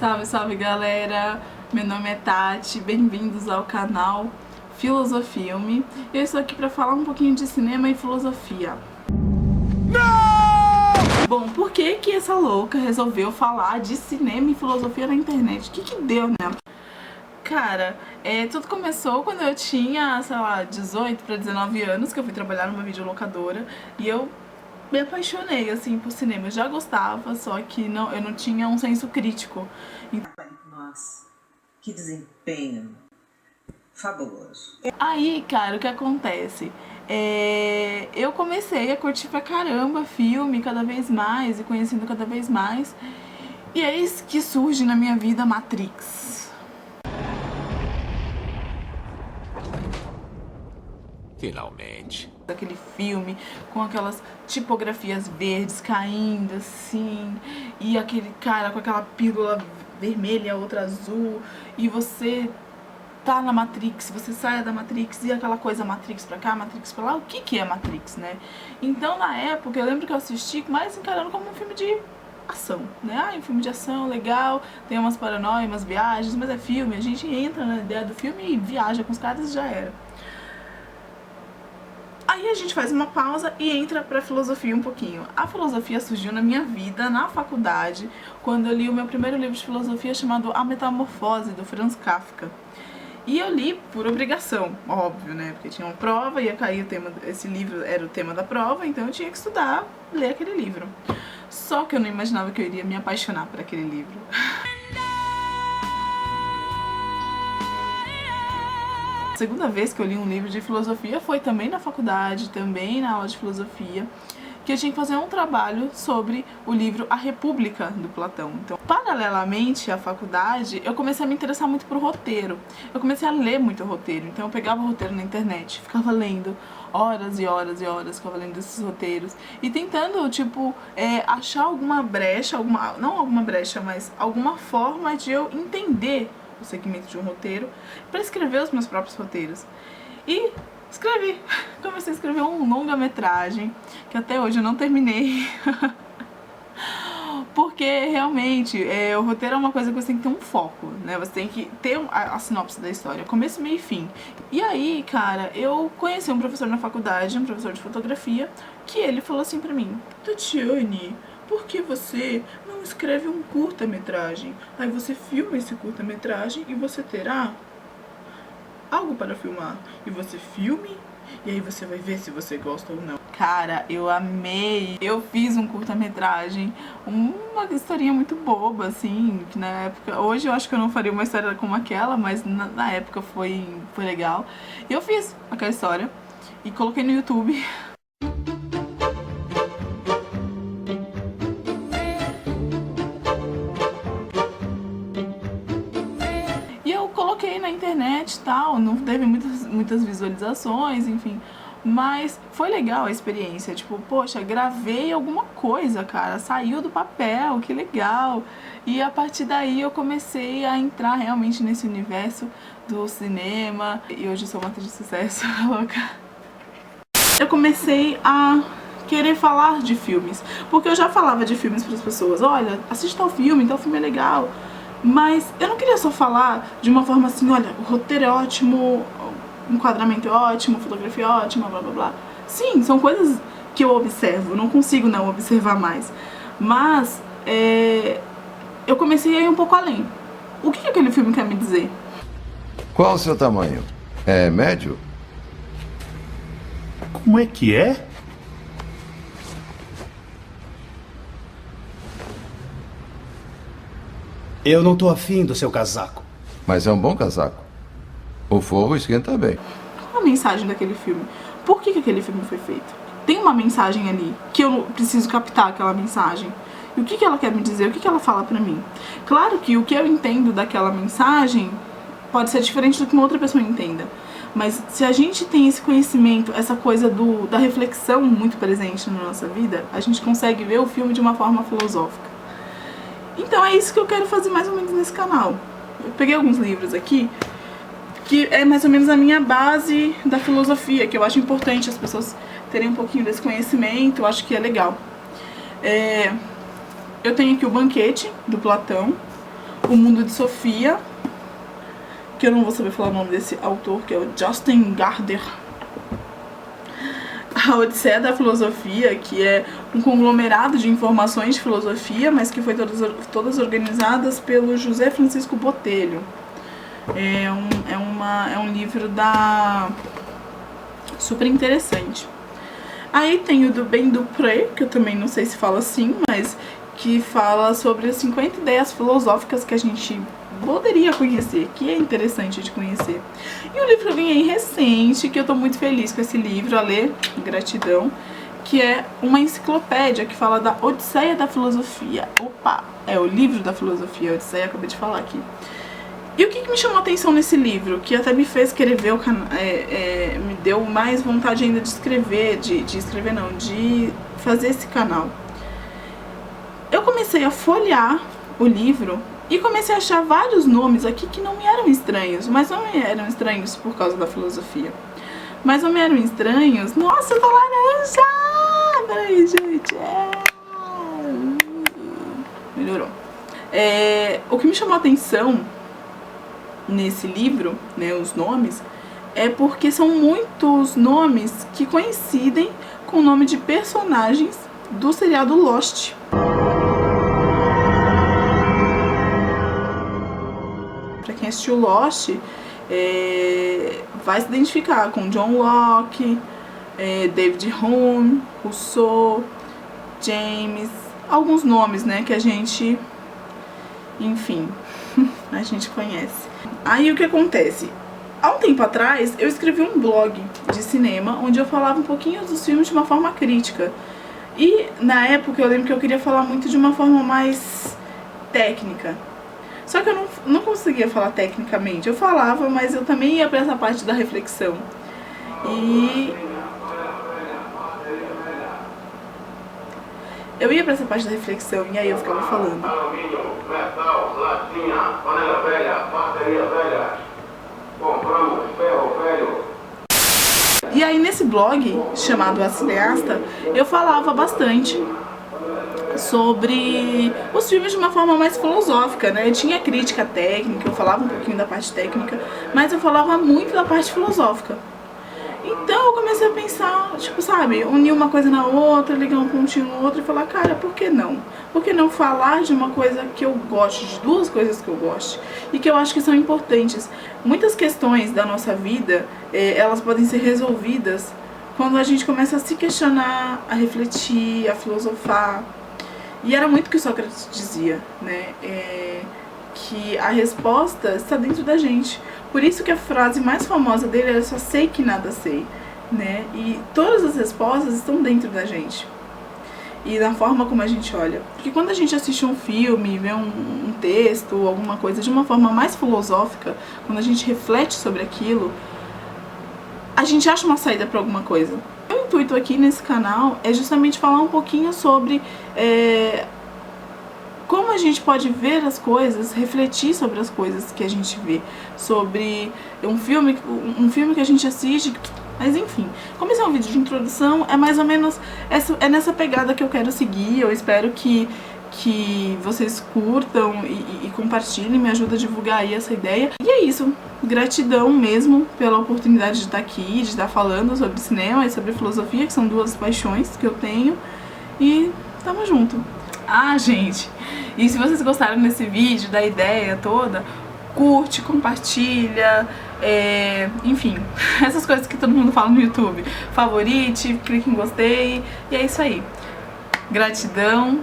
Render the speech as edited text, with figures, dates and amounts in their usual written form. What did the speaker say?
Salve, salve galera! Meu nome é Tati, bem-vindos ao canal Filosofilme. Eu estou aqui para falar um pouquinho de cinema e filosofia. Não! Bom, por que que essa louca resolveu falar de cinema e filosofia na internet? O que deu nela? Cara, tudo começou quando eu tinha, sei lá, 18 para 19 anos, que eu fui trabalhar numa videolocadora e eu me apaixonei, assim, por cinema. Eu já gostava, só que eu não tinha um senso crítico. Nossa, que desempenho fabuloso. Aí, cara, o que acontece? Eu comecei a curtir pra caramba filme cada vez mais e conhecendo cada vez mais. E eis que surge na minha vida Matrix. Finalmente. Aquele filme com aquelas tipografias verdes caindo assim, e aquele cara com aquela pílula vermelha, outra azul, e você tá na Matrix, você sai da Matrix e aquela coisa Matrix pra cá, Matrix pra lá. O que é Matrix, né? Então na época eu lembro que eu assisti mais encarando como um filme de ação, né? Um filme de ação legal, tem umas paranoias, umas viagens, mas é filme, a gente entra na ideia do filme e viaja com os caras e já era. Aí a gente faz uma pausa e entra pra filosofia um pouquinho. A filosofia surgiu na minha vida, na faculdade, quando eu li o meu primeiro livro de filosofia chamado A Metamorfose, do Franz Kafka. E eu li por obrigação, óbvio, né? Porque tinha uma prova, ia cair o tema, esse livro era o tema da prova, então eu tinha que estudar, ler aquele livro. Só que eu não imaginava que eu iria me apaixonar por aquele livro. A segunda vez que eu li um livro de filosofia foi também na faculdade, também na aula de filosofia, que eu tinha que fazer um trabalho sobre o livro A República, do Platão. Então, paralelamente à faculdade, eu comecei a me interessar muito por roteiro. Eu comecei a ler muito roteiro, então eu pegava o roteiro na internet, ficava lendo horas e horas e horas, ficava lendo esses roteiros e tentando, tipo, achar alguma brecha, não alguma brecha, mas alguma forma de eu entender o segmento de um roteiro para escrever os meus próprios roteiros. E escrevi. Comecei a escrever um longa-metragem que até hoje eu não terminei. Porque realmente o roteiro é uma coisa que você tem que ter um foco, né? Você tem que ter a sinopse da história, começo, meio e fim. E aí, cara, eu conheci um professor na faculdade, um professor de fotografia, que ele falou assim pra mim: Tatiane, por que você não escreve um curta-metragem? Aí você filma esse curta-metragem e você terá algo para filmar. E você filme, e aí você vai ver se você gosta ou não. Cara, eu amei. Eu fiz um curta-metragem, uma historinha muito boba, assim, que na época... Hoje eu acho que eu não faria uma história como aquela, mas na época foi legal. E eu fiz aquela história e coloquei no YouTube. Coloquei na internet e tal, não teve muitas visualizações, enfim, mas foi legal a experiência, tipo, poxa, gravei alguma coisa, cara, saiu do papel, que legal. E a partir daí eu comecei a entrar realmente nesse universo do cinema, e hoje eu sou uma atriz de sucesso, louca. Eu comecei a querer falar de filmes, porque eu já falava de filmes para as pessoas: olha, assiste tal filme é legal. Mas eu não queria só falar de uma forma assim: olha, o roteiro é ótimo, o enquadramento é ótimo, a fotografia é ótima, blá blá blá. Sim, são coisas que eu observo, não consigo não observar mais. Mas eu comecei a ir um pouco além. O que aquele filme quer me dizer? Qual o seu tamanho? É médio? Como é que é? Eu não tô afim do seu casaco. Mas é um bom casaco. O forro esquenta bem. Qual a mensagem daquele filme? Por que aquele filme foi feito? Tem uma mensagem ali que eu preciso captar aquela mensagem. E o que ela quer me dizer? O que ela fala pra mim? Claro que o que eu entendo daquela mensagem pode ser diferente do que uma outra pessoa entenda. Mas se a gente tem esse conhecimento, essa coisa da reflexão muito presente na nossa vida, a gente consegue ver o filme de uma forma filosófica. Então é isso que eu quero fazer mais ou menos nesse canal. Eu peguei alguns livros aqui, que é mais ou menos a minha base da filosofia, que eu acho importante as pessoas terem um pouquinho desse conhecimento, eu acho que é legal. Eu tenho aqui o Banquete, do Platão, O Mundo de Sofia, que eu não vou saber falar o nome desse autor, que é o Justin Gardner. A Odisseia da Filosofia, que é um conglomerado de informações de filosofia, mas que foi todas organizadas pelo José Francisco Botelho. É um livro super interessante. Aí tem o do Ben Dupré, que eu também não sei se fala assim, mas que fala sobre as 50 ideias filosóficas que a gente poderia conhecer, que é interessante de conhecer. E um livro que eu ganhei recente, que eu tô muito feliz com esse livro, a ler, gratidão, que é uma enciclopédia que fala da Odisseia da Filosofia. Opa, é o livro da filosofia, a Odisseia, acabei de falar aqui. E o que me chamou a atenção nesse livro, que até me fez querer ver o canal, me deu mais vontade ainda de escrever, de fazer esse canal. Eu comecei a folhear o livro e comecei a achar vários nomes aqui que não me eram estranhos, mas não me eram estranhos por causa da filosofia. Mas não me eram estranhos... Nossa, eu tô laranja! Peraí, gente. Melhorou. O que me chamou a atenção nesse livro, né, os nomes, é porque são muitos nomes que coincidem com o nome de personagens do seriado Lost. Pra quem assistiu Lost, vai se identificar com John Locke, David Hume, Rousseau, James, alguns nomes, né, que a gente, enfim, a gente conhece. Aí o que acontece? Há um tempo atrás eu escrevi um blog de cinema onde eu falava um pouquinho dos filmes de uma forma crítica. E na época eu lembro que eu queria falar muito de uma forma mais técnica. Só que eu não conseguia falar tecnicamente. Eu falava, mas eu também ia pra essa parte da reflexão. E eu ia pra essa parte da reflexão e aí eu ficava falando. Alumínio, metal, latinha, panela velha, bateria velha. Compramos ferro velho. E aí nesse blog, chamado A Cineasta, eu falava bastante sobre os filmes de uma forma mais filosófica, né? Eu tinha crítica técnica, eu falava um pouquinho da parte técnica, mas eu falava muito da parte filosófica. Então eu comecei a pensar, tipo, sabe, unir uma coisa na outra, ligar um pontinho no outro e falar, cara, por que não? Por que não falar de uma coisa que eu gosto, de duas coisas que eu gosto e que eu acho que são importantes? Muitas questões da nossa vida, elas podem ser resolvidas quando a gente começa a se questionar, a refletir, a filosofar. E era muito o que Sócrates dizia, né? Que a resposta está dentro da gente. Por isso que a frase mais famosa dele era só sei que nada sei, né? E todas as respostas estão dentro da gente. E na forma como a gente olha. Porque quando a gente assiste um filme, vê um texto ou alguma coisa de uma forma mais filosófica, quando a gente reflete sobre aquilo, a gente acha uma saída para alguma coisa. O intuito aqui nesse canal é justamente falar um pouquinho sobre como a gente pode ver as coisas, refletir sobre as coisas que a gente vê, sobre um filme que a gente assiste, mas enfim. Como esse é um vídeo de introdução, é mais ou menos nessa pegada que eu quero seguir. Eu espero que vocês curtam e compartilhem, me ajudem a divulgar aí essa ideia. E é isso, gratidão mesmo pela oportunidade de estar aqui, de estar falando sobre cinema e sobre filosofia, que são duas paixões que eu tenho, e tamo junto. Ah, gente, e se vocês gostaram desse vídeo, da ideia toda, curte, compartilha, enfim, essas coisas que todo mundo fala no YouTube. Favorite, clique em gostei, e é isso aí. Gratidão.